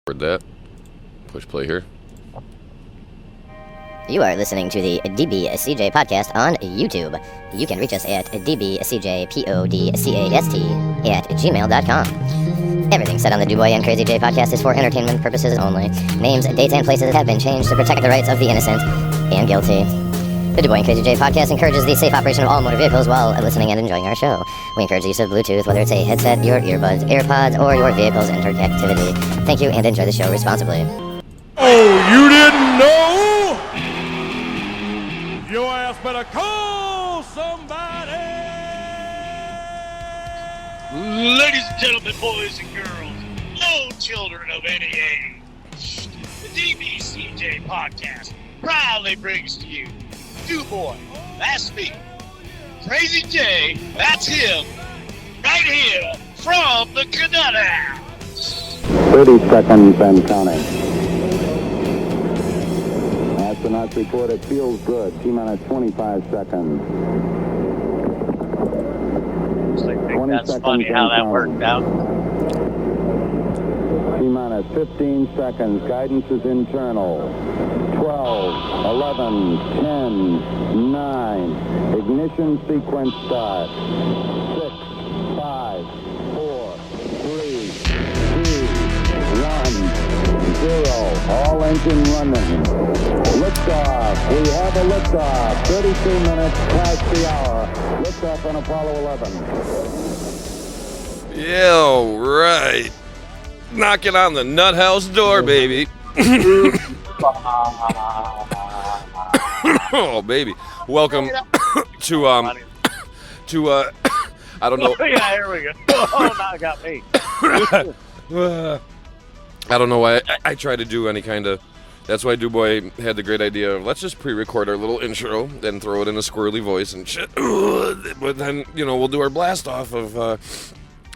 Record that. Push play here. You are listening to the dbcj podcast on YouTube. You can reach us at dbcjpodcast at gmail.com. Everything said on the DuBois and Crazy J podcast is for entertainment purposes only. Names, dates, and places have been changed to protect the rights of the innocent and guilty. The DuBois and Crazy J podcast encourages the safe operation of all motor vehicles while listening and enjoying our show. We encourage the use of Bluetooth, whether it's a headset, your earbuds, AirPods, or your vehicle's interactivity. Thank you and enjoy the show responsibly. Oh, you didn't know? Your ass better call somebody. Ladies and gentlemen, boys and girls, no children of any age, the dbcj podcast proudly brings to you DuBois, that's me, Crazy J, that's him, right here from the Cadet House. 30 seconds and counting. Astronauts report it feels good. T-minus 25 seconds. I think that's funny how that worked out. T-minus 15 seconds. Guidance is internal. 12, 11, 10, 9. Ignition sequence start. 6, 5, 4, 3, 2, 1, 0. All engine running. Liftoff. We have a liftoff. 32 minutes past the hour. Liftoff on Apollo 11. Yeah, right. Knocking on the nut house door, baby. Oh, baby. Welcome to I don't know. Yeah, here we go. Oh, now it got me. I don't know why I try to do any kind of. That's why DuBois had the great idea of let's just pre-record our little intro, then throw it in a squirrely voice and shit. But then, we'll do our blast off of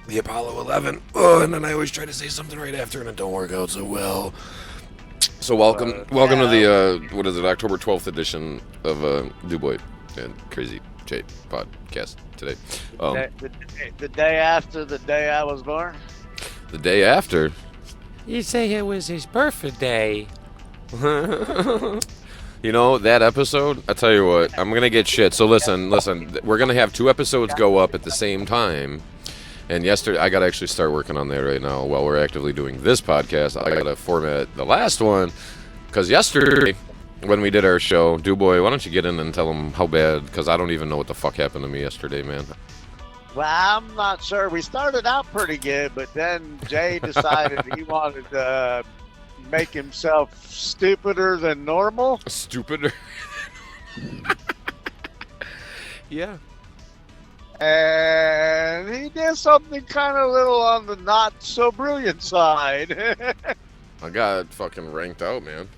the Apollo 11. And then I always try to say something right after, and it don't work out so well. So welcome to the what is it, October 12th edition of DuBois and Crazy J podcast today. The day after the day I was born. The day after. You say it was his birthday. That episode, I tell you what, I'm going to get shit. So listen, we're going to have 2 episodes go up at the same time. And yesterday, I got to actually start working on that right now while we're actively doing this podcast. I got to format the last one. Because yesterday, when we did our show, DuBois, why don't you get in and tell them how bad, because I don't even know what the fuck happened to me yesterday, man. Well, I'm not sure. We started out pretty good, but then Jay decided he wanted to make himself stupider than normal. Stupider? Yeah. And he did something kind of little on the not so brilliant side. I got fucking ranked out, man.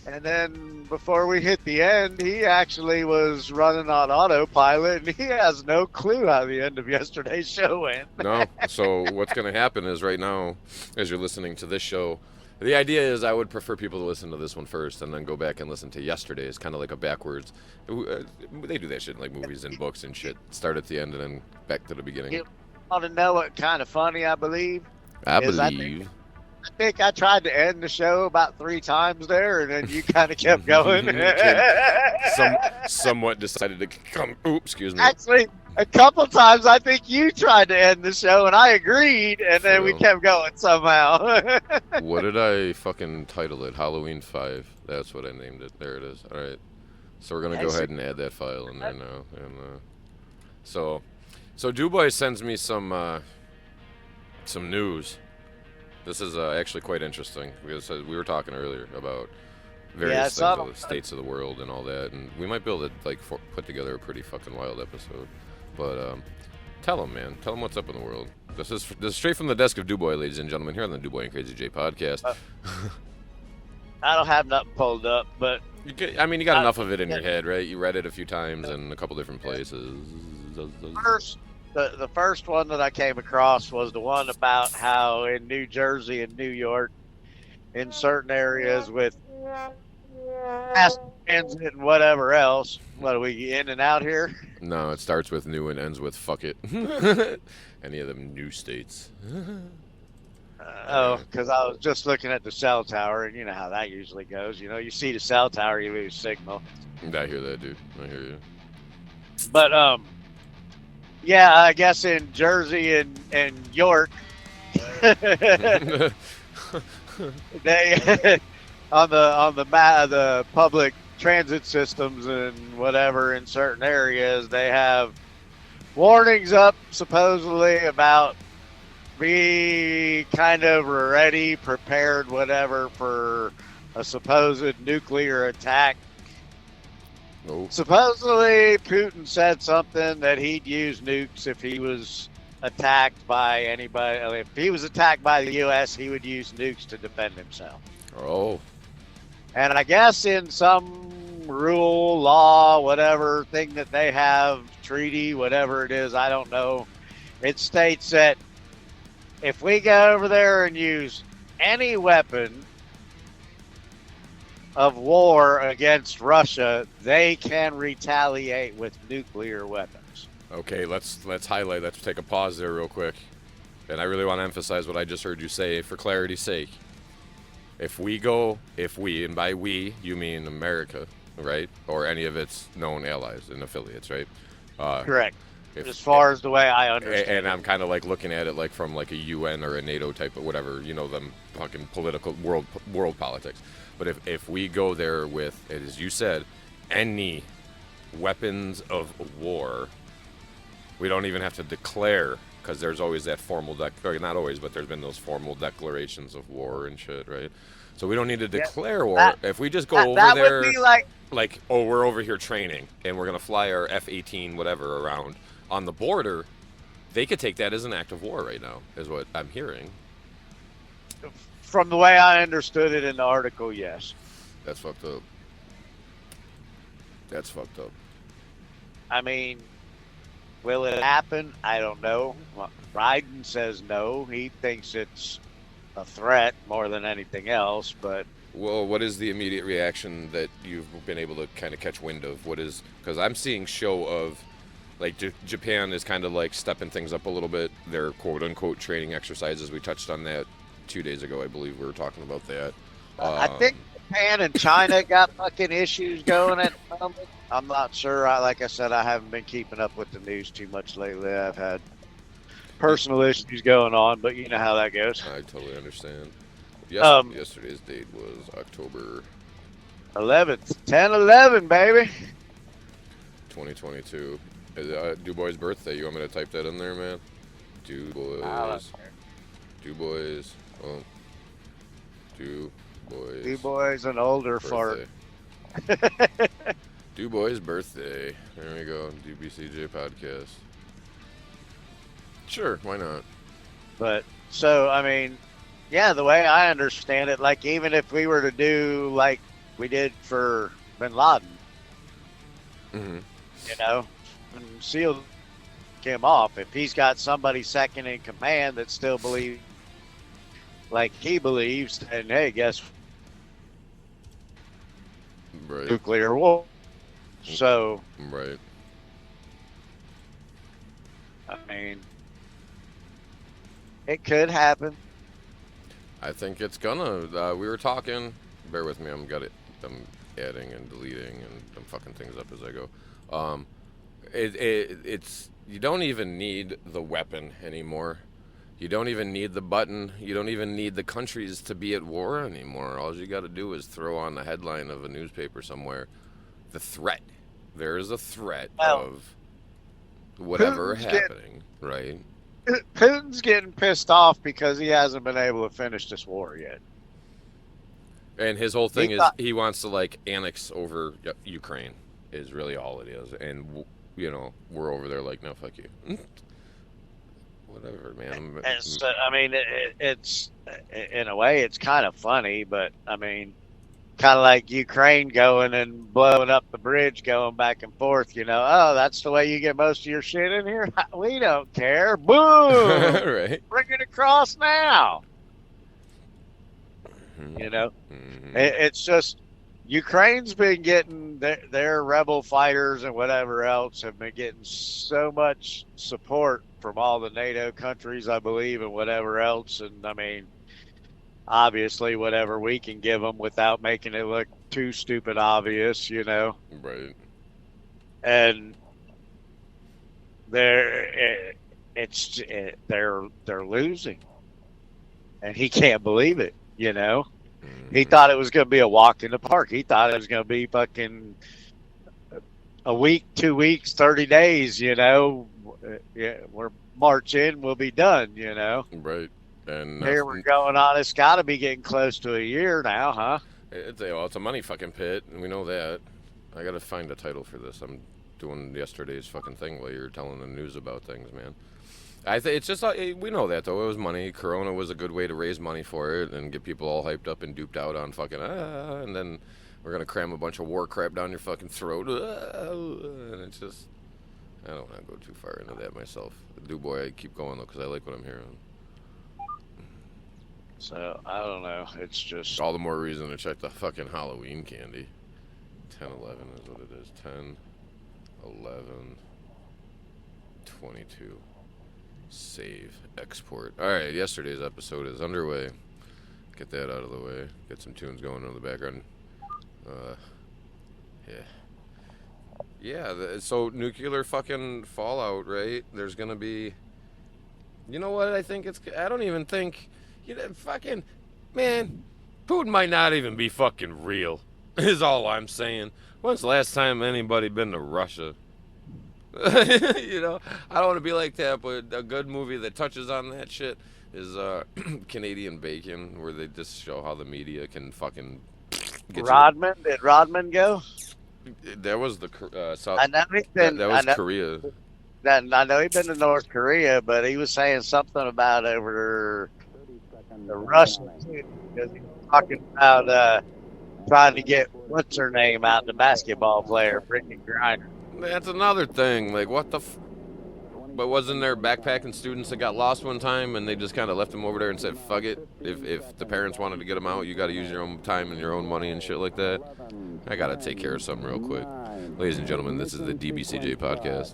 And then before we hit the end, he actually was running on autopilot, and he has no clue how the end of yesterday's show went. No. So what's going to happen is right now, as you're listening to this show, the idea is I would prefer people to listen to this one first and then go back and listen to yesterday's, kind of like a backwards. They do that shit in like movies and books and shit. Start at the end and then back to the beginning. You want to know what kind of funny I believe? I believe. I think I tried to end the show about 3 times there, and then you kind of kept going. Somewhat decided to come. Oops, excuse me. Actually, a couple times I think you tried to end the show, and I agreed, and then we kept going somehow. What did I fucking title it? Halloween 5. That's what I named it. There it is. All right. So we're going to go ahead and add that file in there now. And So DuBois sends me some news. This is actually quite interesting because we were talking earlier about various states of the world and all that, and we might be able to put together a pretty fucking wild episode. But tell them, man. Tell them what's up in the world. This is straight from the desk of DuBois, ladies and gentlemen, here on the DuBois and Crazy J podcast. I don't have nothing pulled up, but you got enough of it in your head, right? You read it a few times in a couple different places. The first one that I came across was the one about how in New Jersey and New York, in certain areas with fast transit and whatever else. What are we in and out here? No, it starts with new and ends with fuck it. Any of them new states. Because I was just looking at the cell tower, and you know how that usually goes. You know, you see the cell tower, you lose signal. I hear that, dude. I hear you. But yeah, I guess in Jersey and York, they on the public transit systems and whatever in certain areas, they have warnings up supposedly about be kind of ready, prepared, whatever, for a supposed nuclear attack. Oh. Supposedly, Putin said something that he'd use nukes if he was attacked by anybody. If he was attacked by the U.S., he would use nukes to defend himself. Oh. And I guess in some rule, law, whatever thing that they have, treaty, whatever it is, I don't know, it states that if we go over there and use any weapon of war against Russia, they can retaliate with nuclear weapons. Okay, let's highlight. Let's take a pause there real quick. And I really want to emphasize what I just heard you say for clarity's sake. If we, and by we, you mean America, right? Or any of its known allies and affiliates, right? Correct. As far as the way I understand and I'm kind of like looking at it like from like a UN or a NATO type of whatever, you know, them fucking political world politics. But if we go there with, as you said, any weapons of war, we don't even have to declare, because there's always that formal or not always, but there's been those formal declarations of war and shit, right? So we don't need to declare war. If we just go over that there, would be like, oh, we're over here training and we're gonna fly our F-18 whatever around on the border, they could take that as an act of war right now, is what I'm hearing. From the way I understood it in the article, yes. That's fucked up. That's fucked up. I mean, will it happen? I don't know. Biden says no. He thinks it's a threat more than anything else, but... Well, what is the immediate reaction that you've been able to kind of catch wind of? What is... Because I'm seeing show of... Like, Japan is kind of like stepping things up a little bit. Their quote-unquote training exercises. We touched on that 2 days ago, I believe we were talking about that. I think Japan and China got fucking issues going at the moment. I'm not sure. Like I said, I haven't been keeping up with the news too much lately. I've had personal issues going on, but you know how that goes. I totally understand. Yesterday's date was October 11th. 10/11, baby. 2022. DuBois' birthday. You want me to type that in there, man? DuBois. DuBois. Oh. DuBois. DuBois, an older fart. DuBois' birthday. There we go. dbcj podcast. Sure, why not? But, so, I mean, yeah, the way I understand it, like, even if we were to do like we did for Bin Laden, Mm-hmm. you know, and seal him off. If he's got somebody second in command that still believes like he believes, then hey, guess Right. nuclear war. So, Right. I mean, it could happen. I think it's gonna. We were talking. Bear with me. I'm adding and deleting and I'm fucking things up as I go. It's you don't even need the weapon anymore. You don't even need the button. You don't even need the countries to be at war anymore. All you got to do is throw on the headline of a newspaper somewhere. The threat. There is a threat of whatever Putin's happening, right? Putin's getting pissed off because he hasn't been able to finish this war yet. And his whole thing is he wants to like annex over Ukraine is really all it is. And, you know, we're over there like, no, fuck you. Whatever, man. And so, I mean, it's in a way, it's kind of funny, but I mean, kind of like Ukraine going and blowing up the bridge, going back and forth. You know, oh, that's the way you get most of your shit in here. We don't care. Boom! Right. Bring it across now. Mm-hmm. You know, Mm-hmm. it's just Ukraine's been getting their rebel fighters and whatever else have been getting so much support from all the NATO countries, I believe, and whatever else. And I mean, obviously, whatever we can give them without making it look too stupid obvious, you know. Right. And they're losing, and he can't believe it, you know. He thought it was going to be a walk in the park. He thought it was going to be fucking a week, 2 weeks, 30 days, you know. Yeah, we're March in, we'll be done, you know. Right. And here we're going on. It's got to be getting close to a year now, huh? It's a money fucking pit, and we know that. I got to find a title for this. I'm doing yesterday's fucking thing while you're telling the news about things, man. I think it's just we know that though. It was money. Corona was a good way to raise money for it and get people all hyped up and duped out on fucking and then we're gonna cram a bunch of war crap down your fucking throat and it's just I don't want to go too far into that myself. Duboy, I keep going though because I like what I'm hearing. So I don't know. It's just all the more reason to check the fucking Halloween candy. 10-11 is what it is. 10-11 22. Save, export. Alright, yesterday's episode is underway. Get that out of the way. Get some tunes going in the background. Yeah, so nuclear fucking fallout, right? There's gonna be... You know what I think it's... I don't even think... You know, fucking... Man, Putin might not even be fucking real. Is all I'm saying. When's the last time anybody been to Russia? You know, I don't want to be like that, but a good movie that touches on that shit is Canadian Bacon, where they just show how the media can fucking get Rodman. Did Rodman go? That was the South. I know he's been. That was Korea. I know he's been to North Korea, but he was saying something about over the Russians too, because he was talking about trying to get what's her name out, the basketball player, Brittany Griner. That's another thing. Like, what the but wasn't there backpacking students that got lost one time and they just kind of left them over there and said, fuck it. If the parents wanted to get them out, you got to use your own time and your own money and shit like that. I got to take care of something real quick. Ladies and gentlemen, this is the dbcj podcast.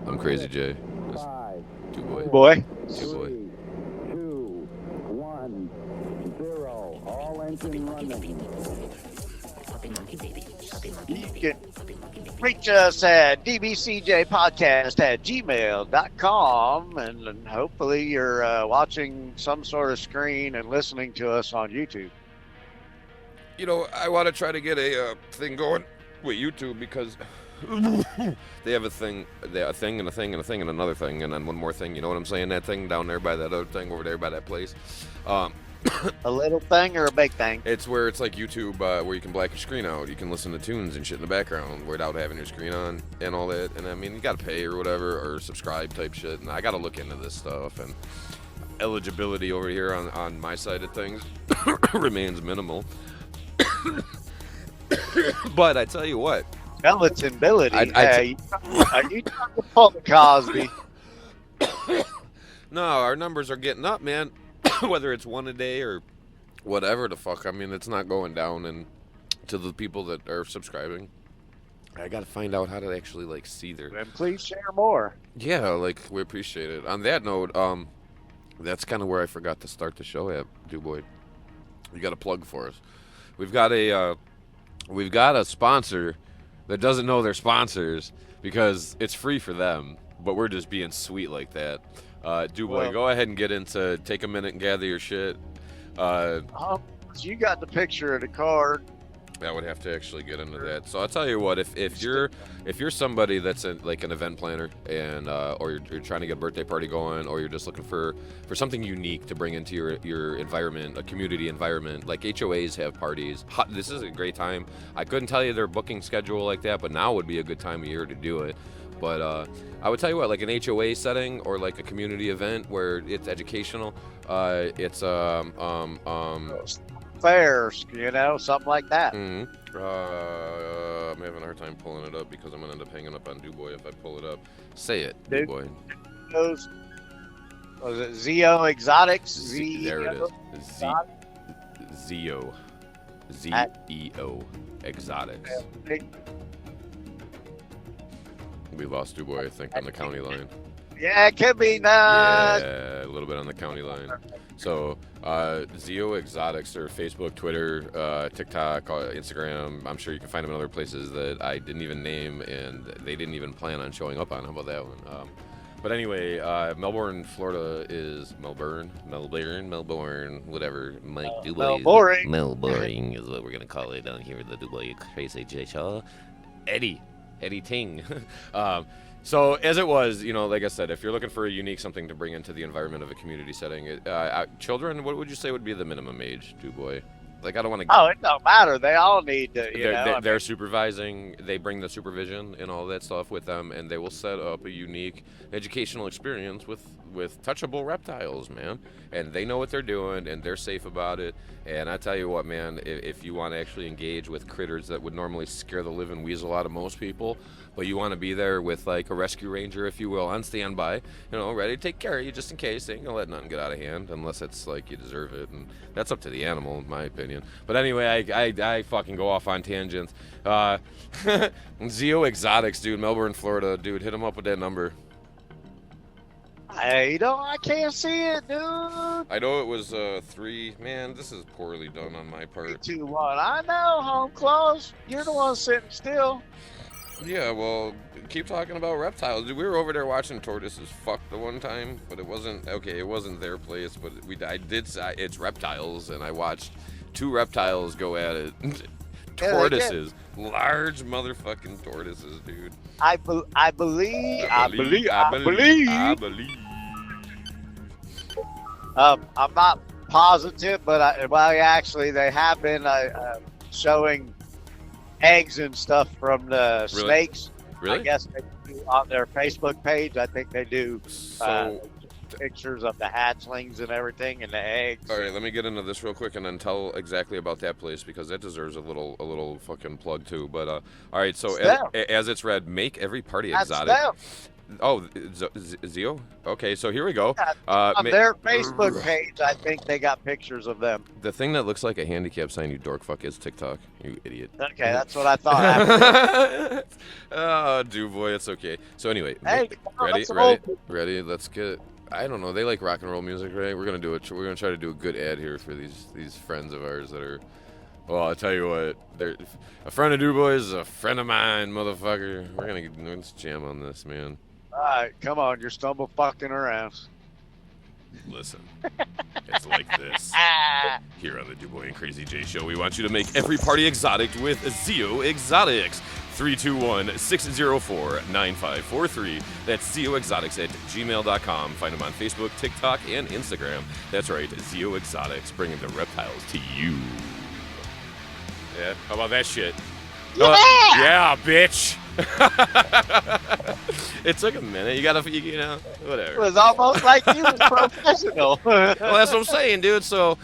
I'm Crazy J. That's Duboy. Boy. Duboy. 2, 1, 0. All engine running. You can reach us at dbcjpodcast@gmail.com, and hopefully you're watching some sort of screen and listening to us on YouTube. You know, I want to try to get a thing going with YouTube because they have a thing and a thing and a thing and a thing and another thing and then one more thing. You know what I'm saying? That thing down there by that other thing over there by that place. A little thing or a big thing? It's where it's like YouTube, where you can black your screen out. You can listen to tunes and shit in the background without having your screen on and all that. And I mean, you got to pay or whatever or subscribe type shit. And I got to look into this stuff. And eligibility over here on my side of things remains minimal. But I tell you what. Eligibility? Are you trying to pull the Cosby? No, our numbers are getting up, man. Whether it's one a day or whatever the fuck. I mean, it's not going down. And to the people that are subscribing, I got to find out how to actually, like, see their... And please share more. Yeah, like, we appreciate it. On that note, that's kind of where I forgot to start the show at, Duboy. You got a plug for us. We've got a sponsor that doesn't know they're sponsors because it's free for them, but we're just being sweet like that. Duboy, go ahead and take a minute and gather your shit. You got the picture of the card. I would have to actually get into that. So I'll tell you what, if you're somebody that's like an event planner and or you're trying to get a birthday party going, or you're just looking for something unique to bring into your environment, a community environment, like HOAs have parties. This is a great time. I couldn't tell you their booking schedule like that, but now would be a good time of year to do it. But I would tell you what, like an HOA setting or like a community event where it's educational, it's fairs, something like that. Mm-hmm. I'm having a hard time pulling it up because I'm gonna end up hanging up on Duboy if I pull it up. Say it, Duboy. Was it Zio Exotics? There it is. Zio. ZEO Exotics. We lost DuBois, I think, on the county line. Yeah, it could be nice. Yeah, a little bit on the county line. So, ZEO Exotics, or Facebook, Twitter, TikTok, Instagram. I'm sure you can find them in other places that I didn't even name, and they didn't even plan on showing up on. How about that one? But anyway, Melbourne, Florida is Melbourne, whatever. Mike DuBois. Melbourne is what we're gonna call it down here at the DuBois Crazy J Show. Eddie Ting. So as it was, like I said, if you're looking for a unique something to bring into the environment of a community setting, children, what would you say would be the minimum age, DuBois? Like, I don't want to. Oh, it don't matter. They all need to. They're supervising. They bring the supervision and all that stuff with them, and they will set up a unique educational experience with touchable reptiles, man. And they know what they're doing, and they're safe about it. And I tell you what, man, if you want to actually engage with critters that would normally scare the living weasel out of most people, but you want to be there with like a rescue ranger, if you will, on standby, ready to take care of you just in case. They ain't gonna let nothing get out of hand unless it's like you deserve it, and that's up to the animal, in my opinion. But anyway, I fucking go off on tangents. ZEO Exotics, dude, Melbourne, Florida, dude, hit them up with that number. I can't see it, dude. I know it was 3. Man, this is poorly done on my part. 3, 2, 1. I know, home close. You're the one sitting still. Yeah, well, keep talking about reptiles. Dude, we were over there watching tortoises fuck the one time, but it wasn't their place, but it's reptiles, and I watched 2 reptiles go at it. Tortoises. Large motherfucking tortoises, dude. I believe. I'm not positive, but actually, they have been showing eggs and stuff from the snakes. Really? I guess they do on their Facebook page. I think they do pictures of the hatchlings and everything and the eggs. All right, let me get into this real quick and then tell exactly about that place, because that deserves a little fucking plug too. But all right, so as it's read, make every party exotic. Oh, ZEO? Okay, so here we go. On their Facebook page, I think they got pictures of them. The thing that looks like a handicap sign, you dork fuck, is TikTok. You idiot. Okay, that's what I thought. Oh, DuBois, it's okay. So anyway, hey, ready? Let's get. I don't know. They like rock and roll music, right? We're gonna do it. We're gonna try to do a good ad here for these friends of ours that are. Well, I'll tell you what. A friend of DuBois is a friend of mine, motherfucker. Let's jam on this, man. All right, come on. You're stumble fucking around. Listen, it's like this. Here on the DuBois and Crazy J Show, we want you to make every party exotic with ZEO Exotics. 321-604-9543. That's zeoexotics@gmail.com. Find them on Facebook, TikTok, and Instagram. That's right, ZEO Exotics, bringing the reptiles to you. Yeah, how about that shit? Yeah, bitch. It took a minute. You gotta, whatever. It was almost like you was professional. Well, that's what I'm saying, dude. So,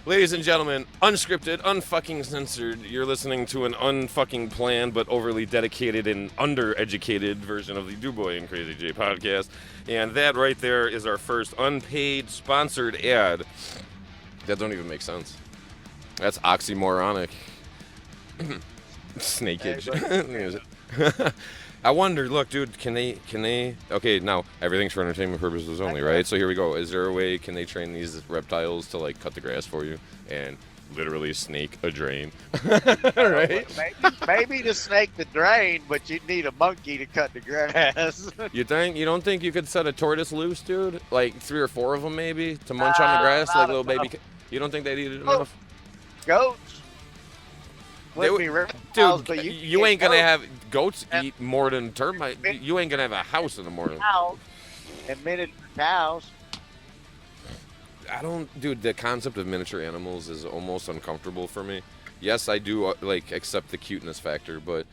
ladies and gentlemen, unscripted, unfucking censored. You're listening to an unfucking planned but overly dedicated and undereducated version of the DuBois and Crazy J podcast. And that right there is our first unpaid sponsored ad. That don't even make sense. That's oxymoronic. Snakeage. I wonder, look, dude, can they, okay, now, everything's for entertainment purposes only, right? So here we go. Is there a way, can they train these reptiles to, like, cut the grass for you and literally snake a drain? Right? Maybe to snake the drain, but you'd need a monkey to cut the grass. You don't think you could set a tortoise loose, dude? Like 3 or 4 of them, maybe, to munch on the grass like little baby? You don't think they'd eat it enough? Goats. Dude, you ain't gonna have goats eat more than termites. You ain't gonna have a house in the morning. And miniature cows. Dude, the concept of miniature animals is almost uncomfortable for me. Yes, I do accept the cuteness factor, but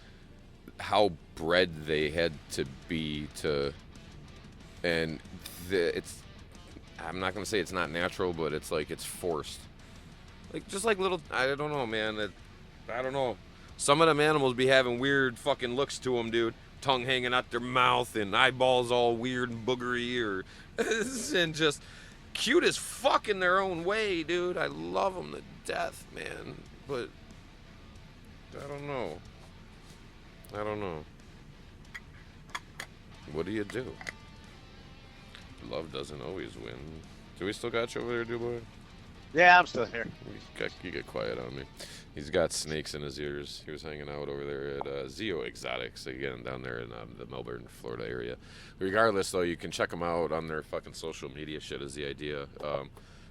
how bred they had to be I'm not gonna say it's not natural, but it's like it's forced. Like just like little, I don't know, man. I don't know. Some of them animals be having weird fucking looks to them, dude. Tongue hanging out their mouth and eyeballs all weird and boogery, and just cute as fuck in their own way, dude. I love them to death, man. but I don't know. What do you do? Love doesn't always win. Do we still got you over there, Duboy? Yeah, I'm still here. You get quiet on me. He's got snakes in his ears. He was hanging out over there at Zeo Exotics, again, down there in the Melbourne, Florida area. Regardless, though, you can check them out on their fucking social media shit is the idea.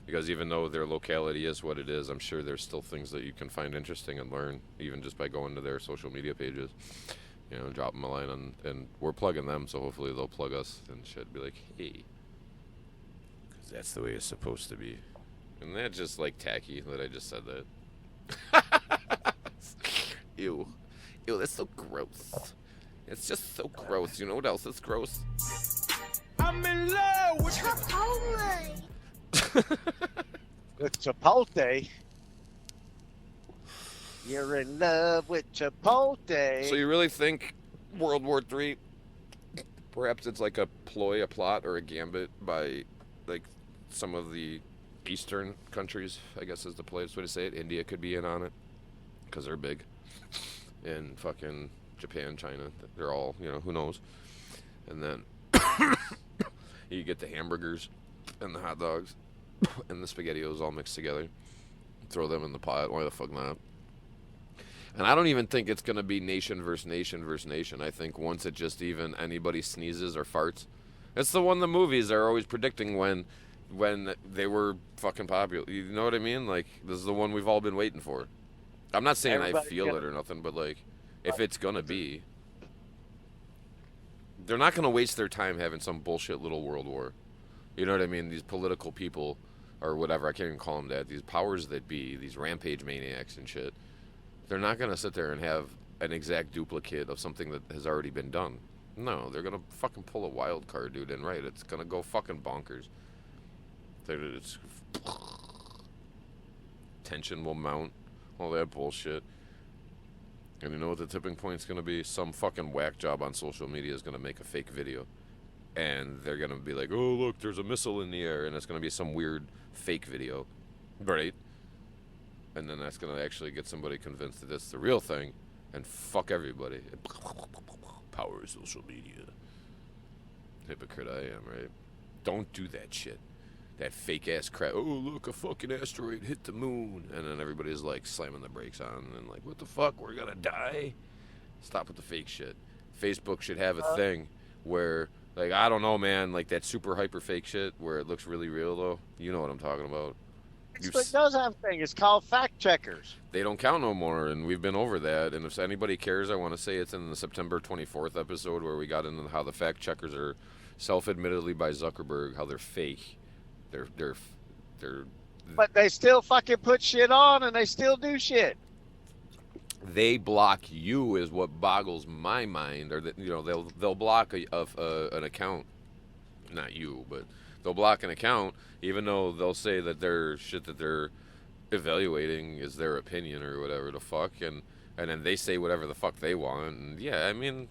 Because even though their locality is what it is, I'm sure there's still things that you can find interesting and learn, even just by going to their social media pages. You know, drop them a line on, and we're plugging them, so hopefully they'll plug us and shit. Be like, hey. Because that's the way it's supposed to be. Isn't that just like tacky that I just said that? Ew. Ew, that's so gross. It's just so gross. You know what else is gross? I'm in love with Chipotle. With Chipotle. You're in love with Chipotle. So you really think World War III, perhaps it's like a ploy, a plot, or a gambit by like some of the Eastern countries, I guess is the politest way to say it. India could be in on it because they're big. And fucking Japan, China, they're all, you know, who knows. And then you get the hamburgers and the hot dogs and the SpaghettiOs all mixed together. Throw them in the pot. Why the fuck not? And I don't even think it's going to be nation versus nation versus nation. I think once it just even anybody sneezes or farts, it's the one the movies are always predicting when they were fucking popular. You know what I mean? Like, this is the one we've all been waiting for. I'm not saying I feel it or nothing, but like, if it's going to be, they're not going to waste their time having some bullshit little world war. You know what I mean? These political people or whatever, I can't even call them that, these powers that be, these rampage maniacs and shit, they're not going to sit there and have an exact duplicate of something that has already been done. No, they're going to fucking pull a wild card, dude, and right, it's going to go fucking bonkers. It's tension will mount, all that bullshit. And you know what the tipping point's going to be? Some fucking whack job on social media is going to make a fake video. And they're going to be like, oh, look, there's a missile in the air. And it's going to be some weird fake video. Right? And then that's going to actually get somebody convinced that it's the real thing. And fuck everybody. Power of social media. Hypocrite I am, right? Don't do that shit. That fake ass crap. Oh, look, a fucking asteroid hit the moon. And then everybody's like slamming the brakes on. And like, what the fuck? We're going to die? Stop with the fake shit. Facebook should have a thing where, like, I don't know, man, like that super hyper fake shit where it looks really real, though. You know what I'm talking about. It does have a thing. It's called fact checkers. They don't count no more, and we've been over that. And if anybody cares, I want to say it's in the September 24th episode where we got into how the fact checkers are self-admittedly by Zuckerberg, how they're fake. They're But they still fucking put shit on, and they still do shit. They block you is what boggles my mind, or that, you know, they'll block an account, not you, but they'll block an account even though they'll say that their shit that they're evaluating is their opinion or whatever the fuck, and then they say whatever the fuck they want. And yeah, I mean,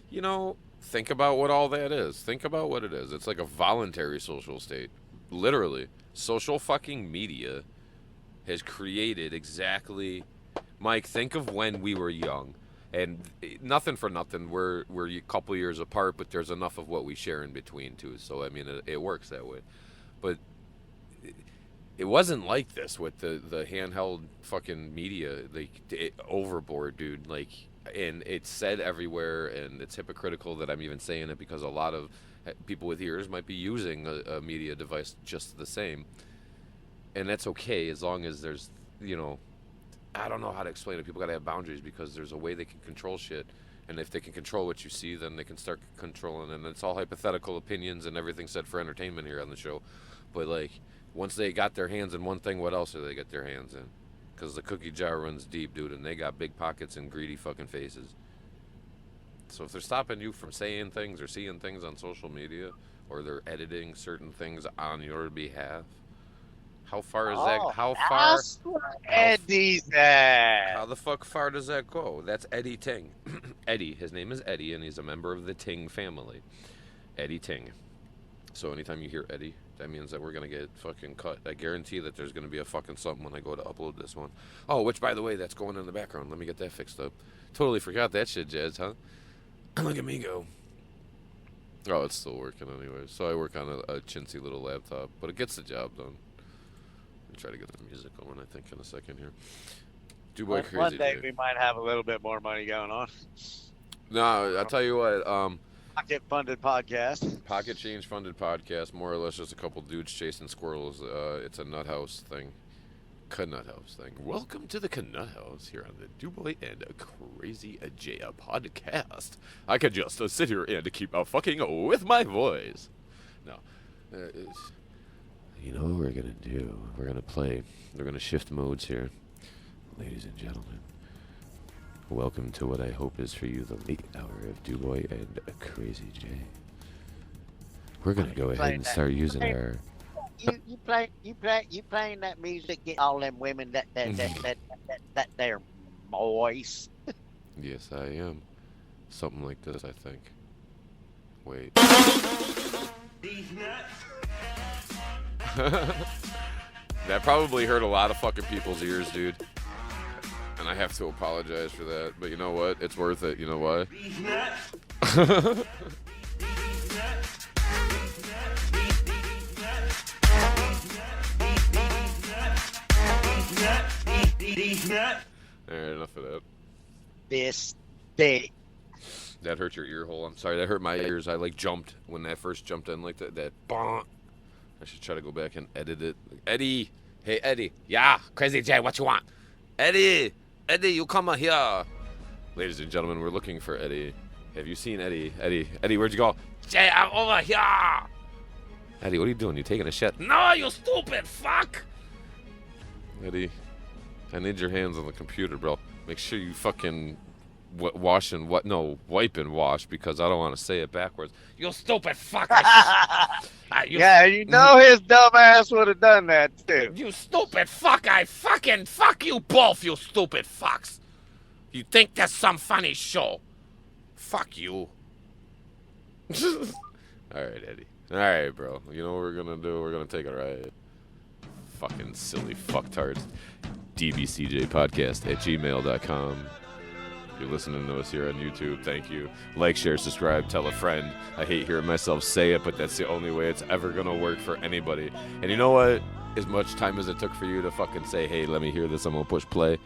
you know, think about what all that is. Think about what it is. It's like a voluntary social state. Literally, social fucking media has created exactly. Mike, think of when we were young, and nothing for nothing. We're a couple years apart, but there's enough of what we share in between too. So I mean, it works that way. But it wasn't like this with the handheld fucking media, like overboard, dude. Like, and it's said everywhere, and it's hypocritical that I'm even saying it because a lot of people with ears might be using a media device just the same, and that's okay as long as there's, you know, I don't know how to explain it. People gotta have boundaries because there's a way they can control shit, and if they can control what you see, then they can start controlling. And it's all hypothetical opinions and everything said for entertainment here on the show. But like, once they got their hands in one thing, what else do they get their hands in? Because the cookie jar runs deep, dude, and they got big pockets and greedy fucking faces. So if they're stopping you from saying things or seeing things on social media, or they're editing certain things on your behalf, how far is that? How far? That's where Eddie's at. How the fuck far does that go? That's Eddie Ting. Eddie, his name is Eddie, and he's a member of the Ting family. Eddie Ting. So anytime you hear Eddie, That means that we're gonna get fucking cut. I guarantee that there's gonna be a fucking something when I go to upload this one. Oh, which by the way, that's going in the background. Let me get that fixed up. Totally forgot that shit, Jazz, huh? Look at me go. Oh, it's still working anyway. So I work on a chintzy little laptop, but it gets the job done. I'll try to get the music going, I think, in a second here. Duboy Crazy One day J. we might have a little bit more money going on. No, I'll tell you what. Pocket funded podcast. Pocket change funded podcast, more or less just a couple dudes chasing squirrels. It's a nut house thing. Nut house thing. Welcome to the Nut House here on the Duboy and Crazy J podcast. I could just sit here and keep fucking with my voice. No. You know what we're going to do? We're going to play. We're going to shift modes here. Ladies and gentlemen, welcome to what I hope is for you the late hour of Duboy and Crazy J. We're going to go ahead and start using our... You playing that music, get all them women that they're boys. Yes, I am. Something like this, I think. Wait. These nuts. That probably hurt a lot of fucking people's ears, dude. And I have to apologize for that. But you know what? It's worth it. You know why? These nuts. These nuts. Alright, enough of that. This day. That hurt your ear hole. I'm sorry, that hurt my ears. I like jumped when that first jumped in like that. Bonk. I should try to go back and edit it. Eddie! Hey, Eddie. Yeah, Crazy J, what you want? Eddie! Eddie, you come here. Ladies and gentlemen, we're looking for Eddie. Have you seen Eddie? Eddie, where'd you go? Jay, I'm over here! Eddie, what are you doing? You taking a shit? No, you stupid fuck! Eddie, I need your hands on the computer, bro. Make sure you fucking wash and wipe and wash, because I don't want to say it backwards. You stupid fuck! Yeah, you know his dumb ass would have done that too. You stupid fuck! I fucking fuck you both, you stupid fucks! You think that's some funny show? Fuck you. Alright, Eddie. Alright, bro. You know what we're gonna do? We're gonna take a ride. Fucking silly fucktards. dbcjpodcast at gmail.com. If you're listening to us here on YouTube, thank you. Like, share, subscribe, tell a friend. I hate hearing myself say it, but that's the only way it's ever gonna work for anybody. And you know what? As much time as it took for you to fucking say, hey, let me hear this, I'm gonna push play,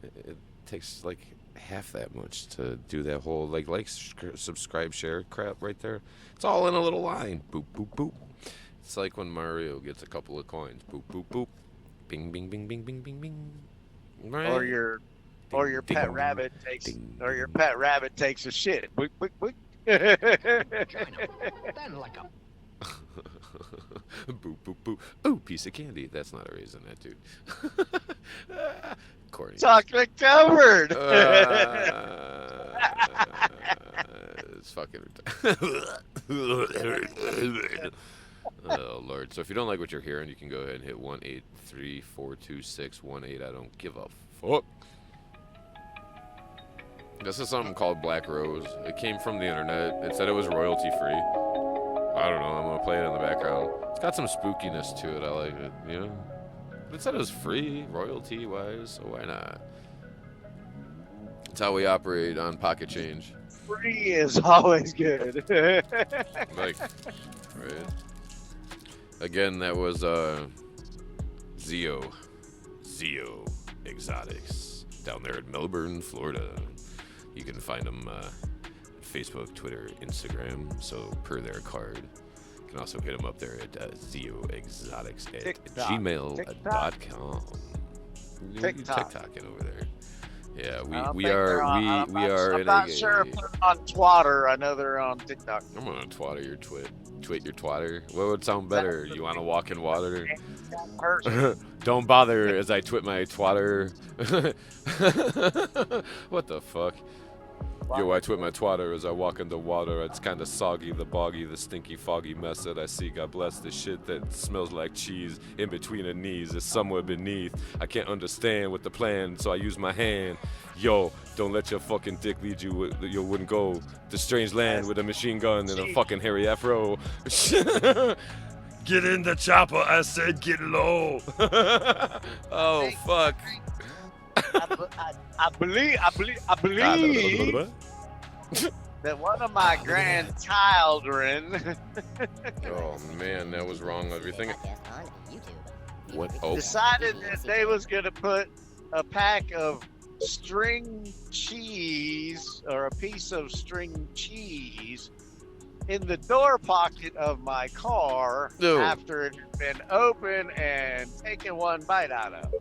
it takes like half that much to do that whole like, subscribe, share crap right there. It's all in a little line. Boop, boop, boop. It's like when Mario gets a couple of coins. Boop, boop, boop. Bing, bing, bing, bing, bing, bing, bing. Right? Or your pet rabbit takes a shit. Boop, boop, boop. Boop, boop, boop. Ooh, piece of candy. That's not a raisinette, dude. Corny. Chocolate covered. It's fucking. Oh Lord! So if you don't like what you're hearing, you can go ahead and hit 1-833-426-18. I don't give a fuck. This is something called Black Rose. It came from the internet. It said it was royalty free. I don't know. I'm gonna play it in the background. It's got some spookiness to it. I like it. You know. But it said it was free, royalty wise. So why not? That's how we operate on Pocket Change. Free is always good. Like, right. Again, that was Zio Exotics down there in Melbourne, Florida. You can find them Facebook, Twitter, Instagram. So per their card, you can also hit them up there at zioexotics at gmail.com. TikToking over there. Yeah, we are in a. I'm not sure if they're on Twitter. I know they're on TikTok. I'm gonna twatter your twit your twatter. What would sound better? You want to walk in water? Don't bother as I twit my twatter. What the fuck? Yo, I twit my twatter as I walk in the water. It's kinda soggy, the boggy, the stinky, foggy mess that I see. God bless the shit that smells like cheese in between her knees. It's somewhere beneath. I can't understand what the plan, so I use my hand. Yo, don't let your fucking dick lead you with your wouldn't go to strange land with a machine gun and a fucking hairy afro. Get in the chopper, I said get low. Oh, fuck. I believe that one of my grandchildren Oh, man, that was wrong. Everything. What? Oh. decided that they was gonna put a pack of string cheese or a piece of string cheese in the door pocket of my car No. after it had been open and taken one bite out of.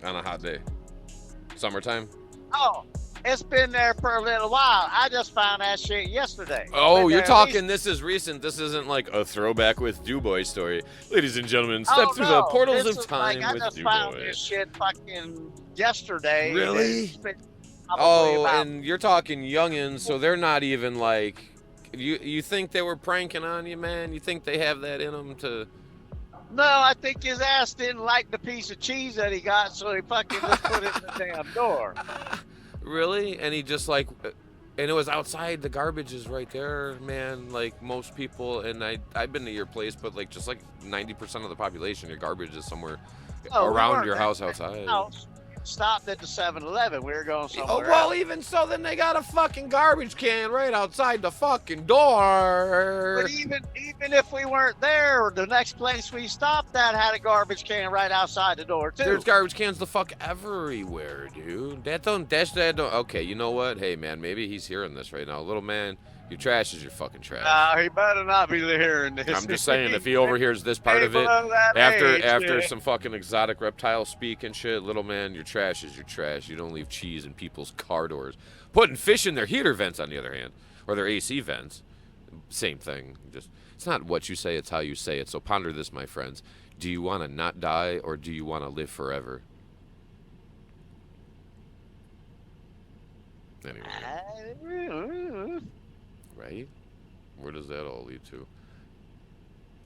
On a hot day. Summertime. Oh, it's been there for a little while. I just found that shit yesterday. Oh, Been you're there at talking. least- This is recent. This isn't like a throwback with DuBois story. Ladies and gentlemen, step Oh, through no. the portals This of is time like, I with just found DuBois. this shit fucking yesterday. Really? It's been probably Oh, about- and you're talking youngins, so they're not even like. You think they were pranking on you, man? You think they have that in them to? No, I think his ass didn't like the piece of cheese that he got, so he fucking just put it in the damn door. Really? And he just like, and it was outside. The garbage is right there, man. Like most people, and I've been to your place, but like just like 90% of the population, your garbage is somewhere Oh, we around weren't your at house the outside. house. Stopped at the 7-Eleven. We were going somewhere Oh, well, else. even so, then they got a fucking garbage can right outside the fucking door. But even if we weren't there, the next place we stopped at had a garbage can right outside the door too. There's garbage cans the fuck everywhere, dude. That don't. Okay, you know what? Hey, man, maybe he's hearing this right now. Little man, your trash is your fucking trash. He better not be hearing this. I'm just saying, if he overhears this part of it, below that after age, some fucking exotic reptile speak and shit, little man, your trash is your trash. You don't leave cheese in people's car doors. Putting fish in their heater vents, on the other hand, or their AC vents, same thing. Just it's not what you say, it's how you say it. So ponder this, my friends. Do you want to not die, or do you want to live forever? Anyway, right? Where does that all lead to?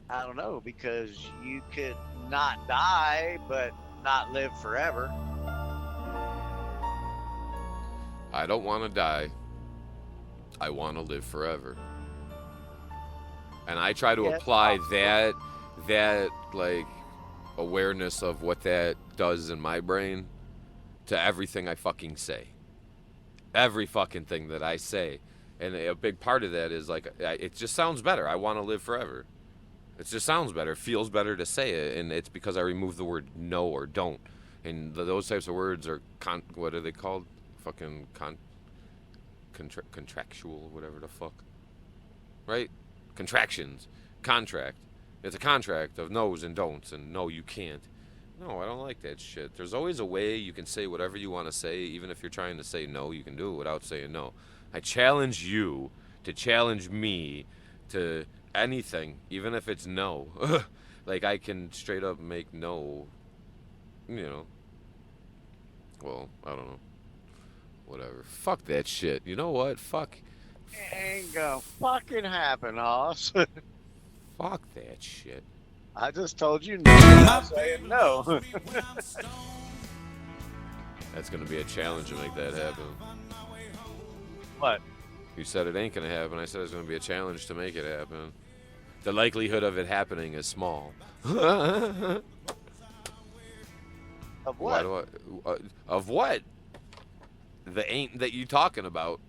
I don't know, because you could not die but not live forever. I don't want to die. I want to live forever. And I try to Yeah, apply that like awareness of what that does in my brain to everything I fucking say. Every fucking thing that I say. And a big part of that is like it just sounds better. I want to live forever. It just sounds better. It feels better to say it, and it's because I remove the word no or don't. And those types of words are what are they called? Fucking contractual, whatever the fuck. Right? Contractions. Contract. It's a contract of no's and don'ts, and no, you can't. No, I don't like that shit. There's always a way you can say whatever you want to say, even if you're trying to say no, you can do it without saying no. I challenge you to challenge me to anything, even if it's no. Like, I can straight up make no, well, I don't know. Whatever. Fuck that shit. You know what? Fuck. Ain't gonna fucking happen, Hoss. Fuck that shit. I just told you no. I'm saying no. That's gonna be a challenge to make that happen. What? You said it ain't gonna happen. I said it's gonna be a challenge to make it happen. The likelihood of it happening is small. Of Why what? do of what? The ain't that you talking about.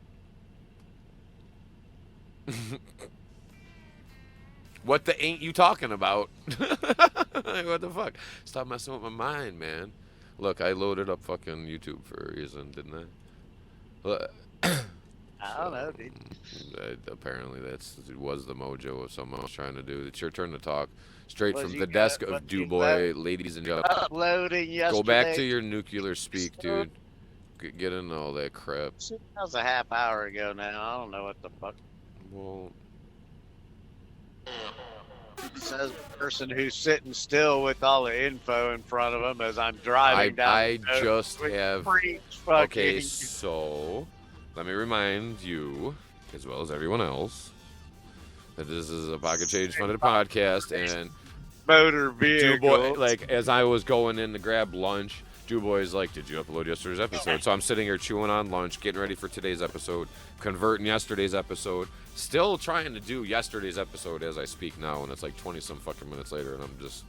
What the ain't you talking about? What the fuck? Stop messing with my mind, man. Look, I loaded up fucking YouTube for a reason, didn't I? Look, I don't know, dude. apparently was the mojo of something I was trying to do. It's your turn to talk. Straight Was from you the good? desk of Was you DuBois, ladies and gentlemen. Uploading yesterday. Go back to your nuclear speak, dude. Get into all that crap. That was a half hour ago now. I don't know what the fuck. Well, It says the person who's sitting still with all the info in front of them as I'm driving down. I the road just with have. preach fucking. Okay, so let me remind you, as well as everyone else, that this is a Pocket Change funded podcast, and motor vehicle. DuBois, like as I was going in to grab lunch, Dubois like, did you upload yesterday's episode? So I'm sitting here chewing on lunch, getting ready for today's episode, converting yesterday's episode, still trying to do yesterday's episode as I speak now, and it's like 20-some fucking minutes later, and I'm just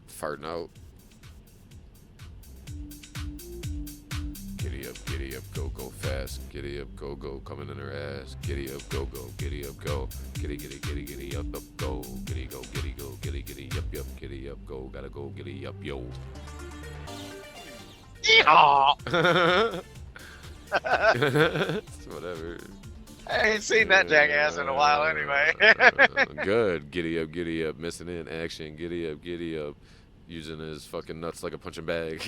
farting out. Giddy up, go, go fast. Giddy up, go, go, coming in her ass. Giddy up, go, go, giddy up, go. Giddy up, go. Giddy go, giddy, up, giddy up, go. Gotta go, giddy up, yo. Yeehaw! Whatever. I ain't seen that jackass in a while anyway. Good. Giddy up, missing in action. Giddy up. Using his fucking nuts like a punching bag.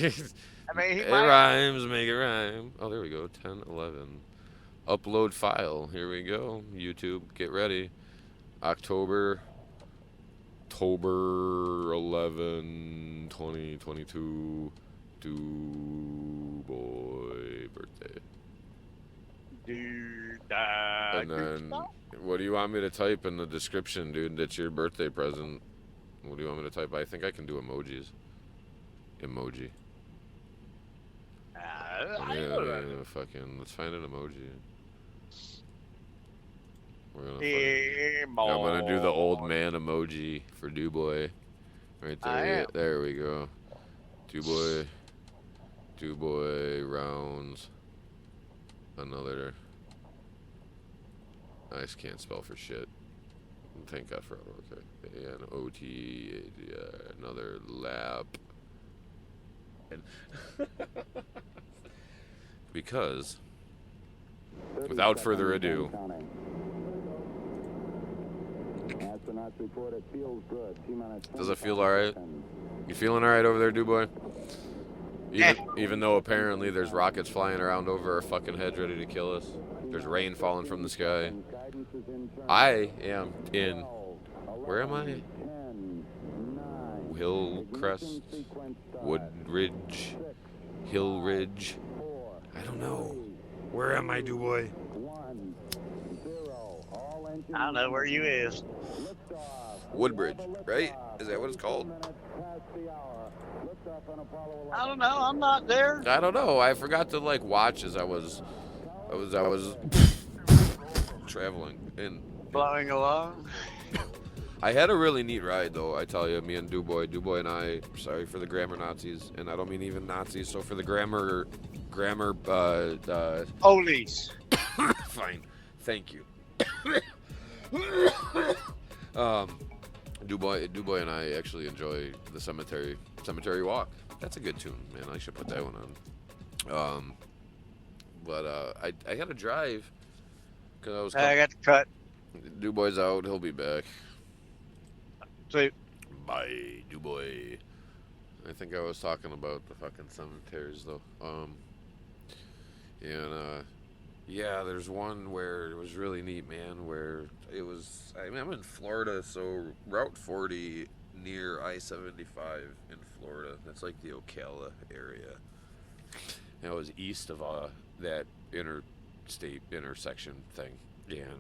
I mean, It rhymes, make it rhyme. Oh, there we go. 10, 11. Upload file. Here we go. YouTube, get ready. October 11, 2022. Boy birthday. And then, what do you want me to type in the description, dude? That's your birthday present. What do you want me to type? I think I can do emojis. Emoji. Yeah, fucking. Let's find an emoji. I'm gonna do the old man emoji for Duboy. Right there. There we go. Duboy rounds. Another. I just can't spell for shit. Thank God for okay. A-N-O-T, another lap. And because, without further ado, does it feel alright? You feeling alright over there, Duboy? Even though apparently there's rockets flying around over our fucking heads ready to kill us. There's rain falling from the sky. I am in, where am I? Hillcrest, Woodridge, Hill Ridge. I don't know. Where am I, Duboy? I don't know where you is. Woodbridge, right? Is that what it's called? I don't know. I'm not there. I don't know. I forgot to like watch as I was traveling and Blowing along. I had a really neat ride though. I tell you, me and Duboy and I. Sorry for the grammar Nazis, and I don't mean even Nazis. So for the grammar. Olies. Fine, thank you. Duboy and I actually enjoy the cemetery walk. That's a good tune, man. I should put that one on. I had to drive because I got the cut. Duboy's out. He'll be back. Sweet. Bye, Duboy. I think I was talking about the fucking cemeteries though. Yeah, there's one where it was really neat, man. Where it was, I'm in Florida, so Route 40 near I-75 in Florida. That's like the Ocala area. And it was east of that interstate intersection thing. And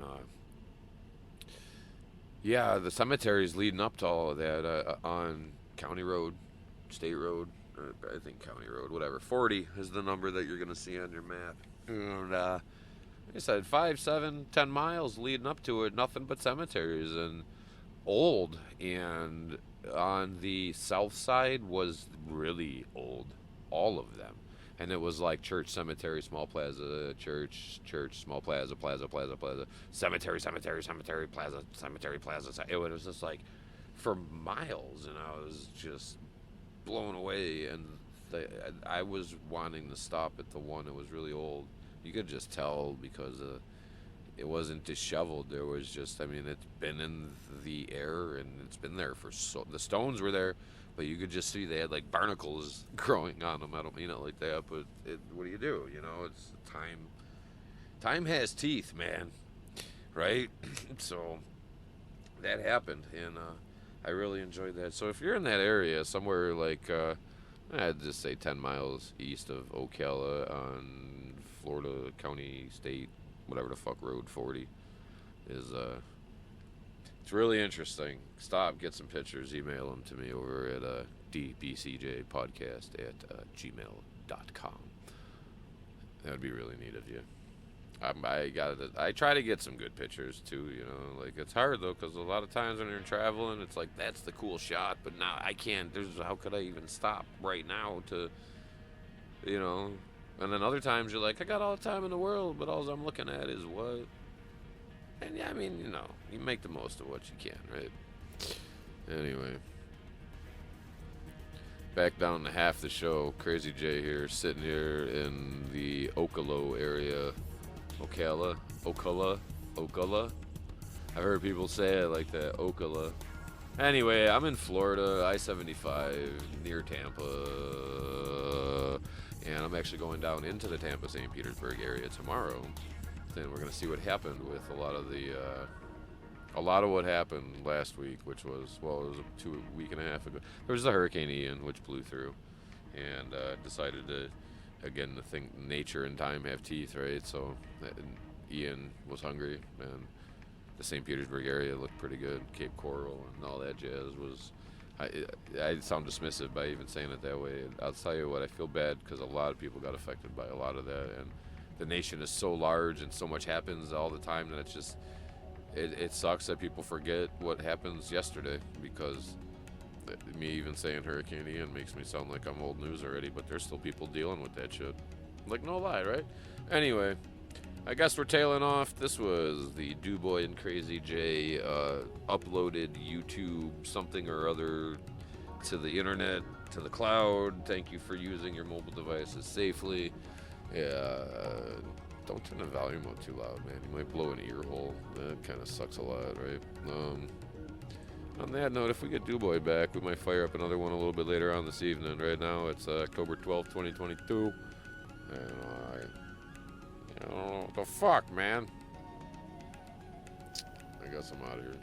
yeah, the cemeteries leading up to all of that on County Road, State Road, I think County Road, whatever. 40 is the number that you're going to see on your map. And like I said, 5, 7, 10 miles leading up to it, nothing but cemeteries and old. And on the south side was really old, all of them. And it was like church, cemetery, small plaza, church, small plaza, plaza, cemetery, plaza, cemetery, plaza. It was just like for miles, and I was just blown away. And I was wanting to stop at the one that was really old. You could just tell because it wasn't disheveled. There was just, I mean, it's been in the air and it's been there for the stones were there. But you could just see they had like barnacles growing on them. I don't mean it like that, but what do? You know, it's time. Time has teeth, man. Right? So that happened, and I really enjoyed that. So if you're in that area, somewhere like I'd just say 10 miles east of Ocala on Florida County State, whatever the fuck Road 40 is. It's really interesting. Stop, get some pictures, email them to me over at dbcjpodcast at gmail.com. That would be really neat of you. I try to get some good pictures too, like it's hard though, because a lot of times when you're traveling, it's like, that's the cool shot, but now I can't, how could I even stop right now to, and then other times you're like, I got all the time in the world, but all I'm looking at is what, and yeah, I mean, you make the most of what you can, right? Anyway, back down to half the show. Crazy J here, sitting here in the Ocala area. Ocala. I've heard people say it like that, Ocala. Anyway, I'm in Florida, I-75, near Tampa, and I'm actually going down into the Tampa St. Petersburg area tomorrow. Then we're gonna see what happened with a lot of what happened last week, which was, it was a week and a half ago. There was the Hurricane Ian, which blew through, and decided to, again, the thing, nature and time have teeth, right? So Ian was hungry, and the St. Petersburg area looked pretty good. Cape Coral and all that jazz was. I sound dismissive by even saying it that way. I'll tell you what, I feel bad because a lot of people got affected by a lot of that, and the nation is so large and so much happens all the time that it's just. It sucks that people forget what happens yesterday, because me even saying Hurricane Ian makes me sound like I'm old news already, but there's still people dealing with that shit. Like, no lie, right? Anyway, I guess we're tailing off. This was the Duboy and Crazy J uploaded YouTube something or other to the internet, to the cloud. Thank you for using your mobile devices safely. Yeah, don't turn the volume up too loud, man. You might blow an ear hole. That kind of sucks a lot, right? On that note, if we get Duboy back, we might fire up another one a little bit later on this evening. Right now, it's October 12th, 2022. And what the fuck, man? I guess I'm out of here.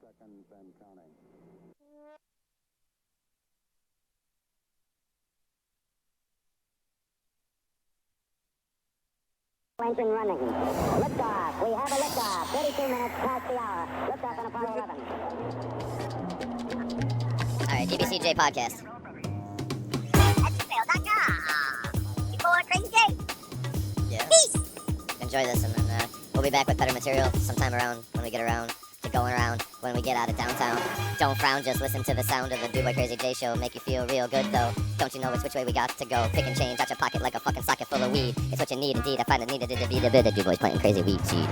Seconds and counting. Engine running. Liftoff. We have a liftoff. 32 minutes past the hour. Liftoff on Apollo 11. All right, dbcj podcast. That's gmail.com. Before Crazy J. Yeah. Peace. Enjoy this, and then we'll be back with better material sometime around when we get around to going around when we get out of downtown. Don't frown, just listen to the sound of the Duboy Crazy J show. Make you feel real good, though. Don't you know it's which way we got to go? Pick and change out your pocket like a fucking socket full of weed. It's what you need, indeed. I find it needed to be the Duboy's planting crazy weed seed.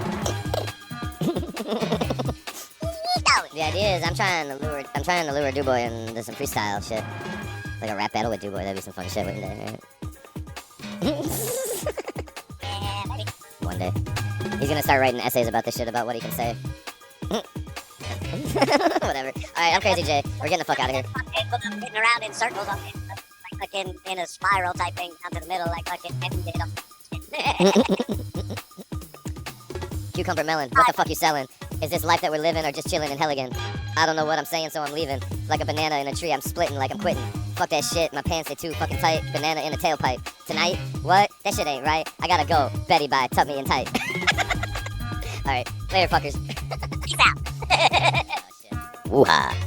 The idea is I'm trying to lure Duboy into some freestyle shit. Like a rap battle with Duboy. That'd be some fun shit, wouldn't it? Right? One day. He's gonna start writing essays about this shit, about what he can say. Whatever. Alright, I'm Crazy J. We're getting the fuck out of here. Getting around in circles, like fucking in a spiral type thing, down to the middle, like fucking Cucumber melon, what the fuck you selling? Is this life that we're living or just chilling in hell again? I don't know what I'm saying, so I'm leaving. Like a banana in a tree, I'm splitting like I'm quitting. Fuck that shit, my pants are too fucking tight. Banana in a tailpipe. Tonight? What? That shit ain't right. I gotta go. Betty bye, tuck me in tight. Alright, Later, fuckers. Peace out. Woo-ha.